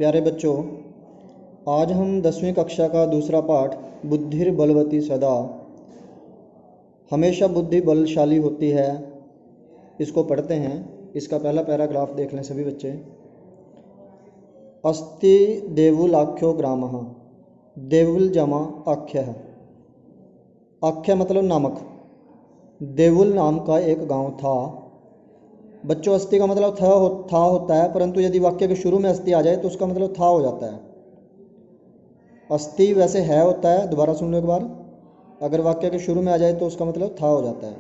प्यारे बच्चों, आज हम 10वीं कक्षा का दूसरा पाठ बुद्धिर बलवती सदा, हमेशा बुद्धि बलशाली होती है, इसको पढ़ते हैं। इसका पहला पैराग्राफ देख लें सभी बच्चे। अस्ति देवुलाख्यो ग्रामः। देवुल जमा आख्य है। आख्य मतलब नामक। देवुल नाम का एक गांव था। बच्चों, अस्ति का मतलब था होता है, परंतु यदि वाक्य के शुरू में अस्ति आ जाए तो उसका मतलब था हो जाता है। अस्ति वैसे है होता है, दोबारा सुन लो एक बार। अगर वाक्य के शुरू में आ जाए तो उसका मतलब था हो जाता है।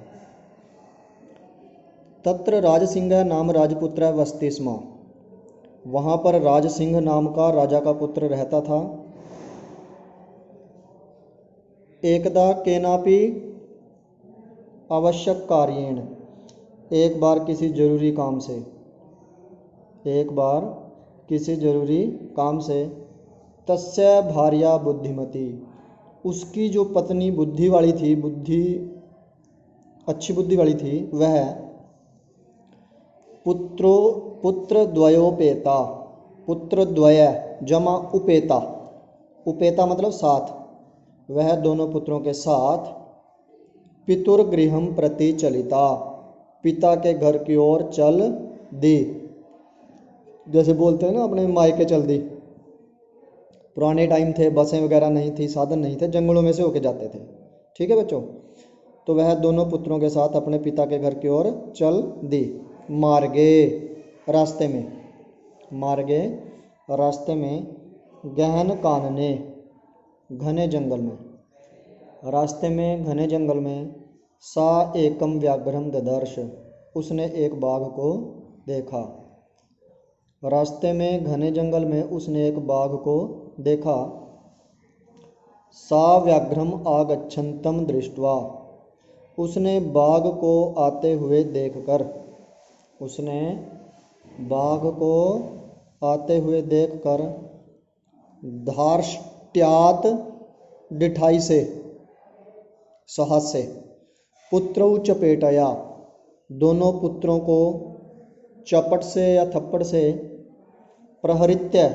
तत्र राजसिंह नाम राजपुत्र वसति स्म। वहाँ पर राजसिंह नाम का राजा का पुत्र रहता था। एकदा केनापि आवश्यक कार्येण, एक बार किसी जरूरी काम से, तस्य भार्या बुद्धिमती, उसकी जो पत्नी बुद्धि वाली थी, अच्छी बुद्धि वाली थी, वह पुत्रद्वयोपेता, पुत्रद्वय जमा उपेता, उपेता मतलब साथ, वह दोनों पुत्रों के साथ पितुर्गृहं प्रति चलिता, पिता के घर की ओर चल दी। जैसे बोलते हैं ना, अपने मायके चल दी। पुराने टाइम थे, बसें वगैरह नहीं थी, साधन नहीं थे, जंगलों में से होके जाते थे। ठीक है बच्चों। तो वह दोनों पुत्रों के साथ अपने पिता के घर की ओर चल दी। मार्गे रास्ते में, गहन कानने घने जंगल में, सा एकम व्याघ्रम ददर्श, उसने एक बाघ को देखा। रास्ते में घने जंगल में उसने एक बाघ को देखा। सा व्याघ्रम आगच्छन्तम दृष्ट्वा, उसने बाघ को आते हुए देखकर धार्ष्ट्यात्, डिठाई से, साहस से, पुत्रौ चपेटया, दोनों पुत्रों को चपट से या थप्पड़ से, प्रहरित्य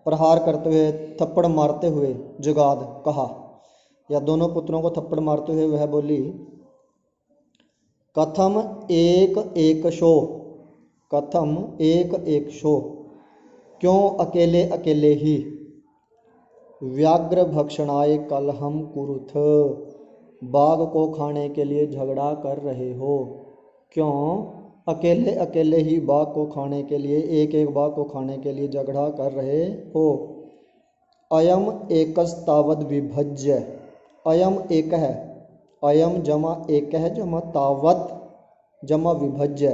प्रहार करते हुए, थप्पड़ मारते हुए, जुगाद कहा, या दोनों पुत्रों को थप्पड़ मारते हुए वह बोली, कथम एक शो, क्यों अकेले अकेले ही, व्याघ्र भक्षणाय कलहम कुरुथ, बाघ को खाने के लिए झगड़ा कर रहे हो। क्यों अकेले अकेले ही बाघ को खाने के लिए, एक बाघ को खाने के लिए झगड़ा कर रहे हो। अयम एकस्तावद विभज्य, अयम एक है, अयम जमा एक है जमा तावत जमा विभज्य,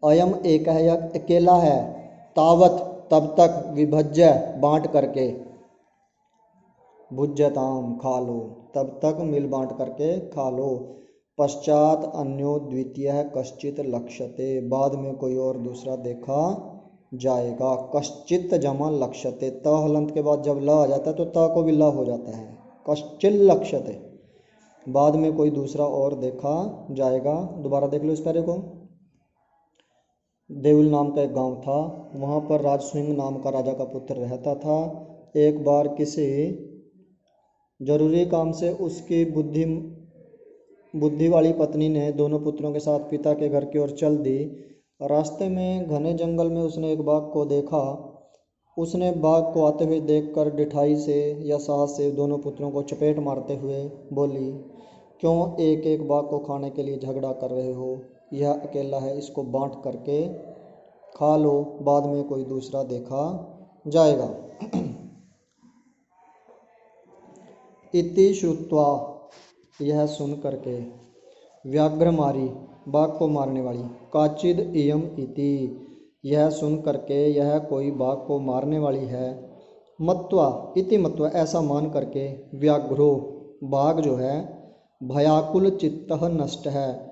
अयम एक है या अकेला है, तावत तब तक, विभज्य बांट करके, भुज्यताम खा लो, तब तक मिल बांट करके खा लो। पश्चात अन्यो द्वितीय कश्चित लक्ष्यते, बाद में कोई और दूसरा देखा जाएगा। कश्चित जमा लक्ष्यते, त हलंत के बाद जब ल आ जाता है तो त को भी ल हो जाता है। कश्चित लक्ष्यते, बाद में कोई दूसरा और देखा जाएगा। दोबारा देख लो इस पैरे को। देवुल नाम का एक गांव था, वहाँ पर राजसिंह नाम का राजा का पुत्र रहता था। एक बार किसी जरूरी काम से उसकी बुद्धि वाली पत्नी ने दोनों पुत्रों के साथ पिता के घर की ओर चल दी। रास्ते में घने जंगल में उसने एक बाघ को देखा। उसने बाघ को आते हुए देखकर डिठाई से या साहस से दोनों पुत्रों को चपेट मारते हुए बोली, क्यों एक बाघ को खाने के लिए झगड़ा कर रहे हो, यह अकेला है, इसको बांट करके खा लो, बाद में कोई दूसरा देखा जाएगा। इति श्रुत्वा, यह सुन करके, व्याघ्रमारी बाघ को मारने वाली, काचिद इयम इति, यह सुन करके यह कोई बाघ को मारने वाली है, मत्वा इति मत्वा ऐसा मान करके, व्याघ्रो बाघ जो है, भयाकुल चित्तः नष्ट है,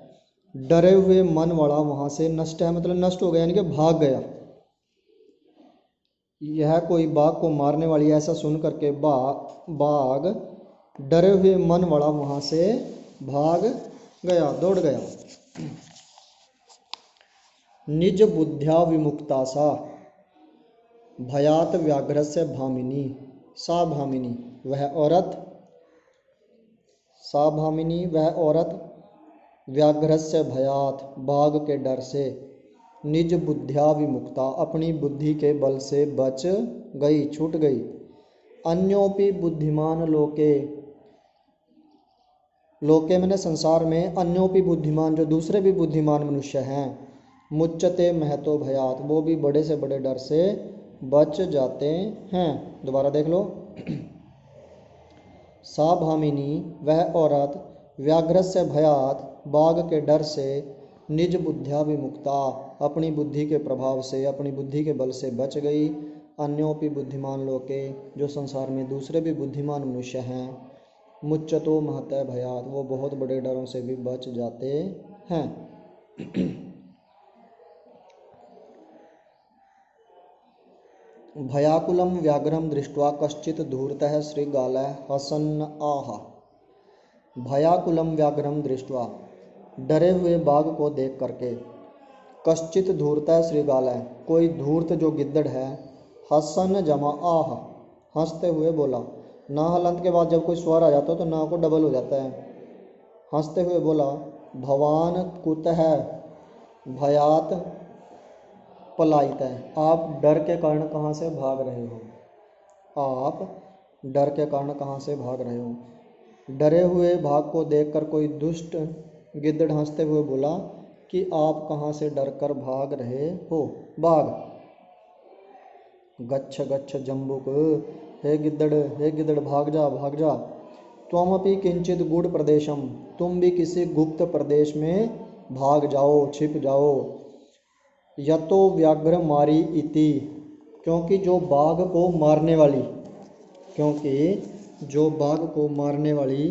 डरे हुए मन वाला वहाँ से, नष्ट है मतलब नष्ट हो गया, यानी कि भाग गया। यह कोई बाघ को मारने वाली, ऐसा सुन करके बाघ डरे हुए मन वाला वहाँ से भाग गया, दौड़ गया। निज बुद्ध्या विमुक्ता सा, भयात व्याघ्रस्य भामिनी, सा भामिनी वह औरत, सा भामिनी वह औरत, व्याघ्रस्य भयात बाघ के डर से, निज बुद्ध्या विमुक्ता अपनी बुद्धि के बल से बच गई, छूट गई। अन्योपि बुद्धिमान लोके, लोके मैंने संसार में, अन्योपि बुद्धिमान जो दूसरे भी बुद्धिमान मनुष्य हैं, मुच्यते महतो भयात वो भी बड़े से बड़े डर से बच जाते हैं। दोबारा देख लो। सा भामिनी वह औरत, व्याघ्रस्य भयात बाघ के डर से, निज बुद्ध्या विमुक्ता अपनी बुद्धि के प्रभाव से, अपनी बुद्धि के बल से बच गई। अन्योपि बुद्धिमान लोके जो संसार में दूसरे भी बुद्धिमान मनुष्य हैं, मुच्यतो महतः भयात वो बहुत बड़े डरों से भी बच जाते हैं। भयाकुलं व्याघ्रं दृष्ट्वा कश्चित् धूर्तः श्रीगालः हसन् आह। भयाकुलं व्याघ्रं दृष्ट्वा डरे हुए बाघ को देख करके, कश्चित् धूर्तः श्रीगालः कोई धूर्त जो गिद्दड़ है, हसन जमा आह हंसते हुए बोला। ना हलंत के बाद जब कोई स्वर आ जाता है तो ना को डबल हो जाता है। हंसते हुए बोला, भवान कुतः भयात पलायित है, आप डर के कारण कहाँ से भाग रहे हो, आप डर के कारण कहाँ से भाग रहे हो। डरे हुए बाघ को देखकर कोई दुष्ट गिद्दड़ हंसते हुए बोला कि आप कहाँ से डरकर भाग रहे हो। बाघ, गच्छ गच्छ जम्बुक, हे गिद्दड़ भाग जा भाग जा। त्वमपि किंचित गूढ़ प्रदेशम तुम भी किसी गुप्त प्रदेश में भाग जाओ, छिप जाओ। यतो व्याघ्र मारी इति क्योंकि जो बाघ को मारने वाली, क्योंकि जो बाघ को मारने वाली,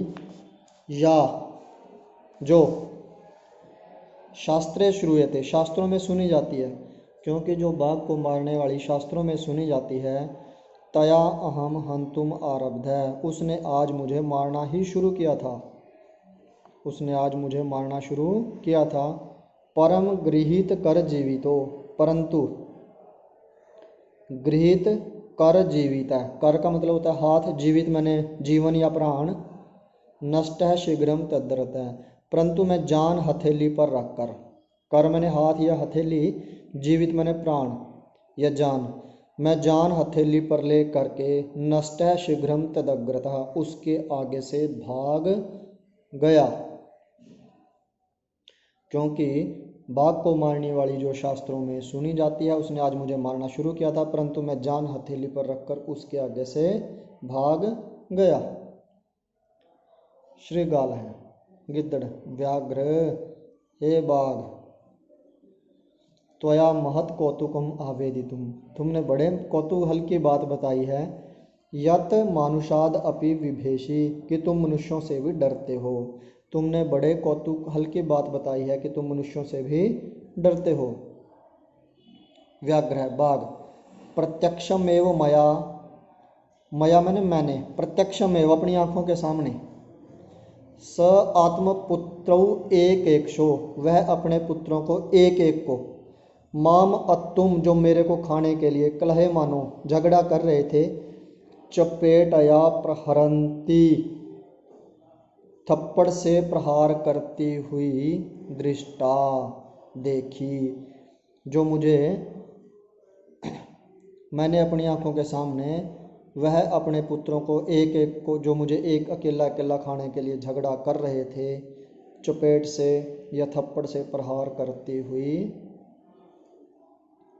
या जो शास्त्रे श्रूयते शास्त्रों में सुनी जाती है, क्योंकि जो बाघ को मारने वाली शास्त्रों में सुनी जाती है, तया अहम हंतुम आरब्ध उसने आज मुझे मारना ही शुरू किया था, उसने आज मुझे मारना शुरू किया था। परम गृहीत कर जीवितो परंतु गृहीत कर जीवित है, कर का मतलब होता है हाथ, जीवित मैंने जीवन या प्राण, नष्ट है शीघ्रम तद्दरत है परंतु मैं जान हथेली पर रखकर, कर मैंने हाथ या हथेली, जीवित मैंने प्राण या जान, मैं जान हथेली पर ले करके, नष्ट है शीघ्रम तदग्रतः उसके आगे से भाग गया। क्योंकि बाघ को मारने वाली जो शास्त्रों में सुनी जाती है, उसने आज मुझे मारना शुरू किया था, परंतु मैं जान हथेली पर रखकर उसके आगे से भाग गया। श्रीगाल है गिद्दड़, व्याघ्र हे बाघ, त्वया महत कौतुकम आवेदितुम तुमने बड़े कौतूहल की बात बताई है। यत मानुषाद अपि विभेषी कि तुम मनुष्यों से भी डरते हो, तुमने बड़े कौतूहल की बात बताई है कि तुम मनुष्यों से भी डरते हो। व्याघ्र बाघ, प्रत्यक्षमेव मया, मया मैंने, प्रत्यक्षमेव अपनी आंखों के सामने, स आत्मपुत्रौ एक एक शो वह अपने पुत्रों को एक एक को, माम अत्तुम जो मेरे को खाने के लिए, कलहे मानो झगड़ा कर रहे थे, चपेटया प्रहरंती थप्पड़ से प्रहार करती हुई, दृष्टा देखी, जो मुझे मैंने अपनी आंखों के सामने, वह अपने पुत्रों को एक एक को जो मुझे एक अकेला अकेला खाने के लिए झगड़ा कर रहे थे, चपेट से या थप्पड़ से प्रहार करती हुई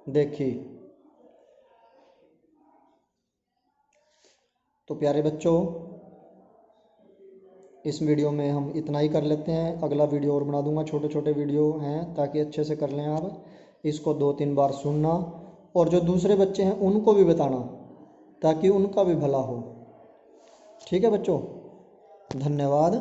देखी। तो प्यारे बच्चों, इस वीडियो में हम इतना ही कर लेते हैं। अगला वीडियो और बना दूंगा, छोटे छोटे वीडियो हैं ताकि अच्छे से कर लें आप। इसको 2-3 बार सुनना और जो दूसरे बच्चे हैं उनको भी बताना ताकि उनका भी भला हो। ठीक है बच्चों, धन्यवाद।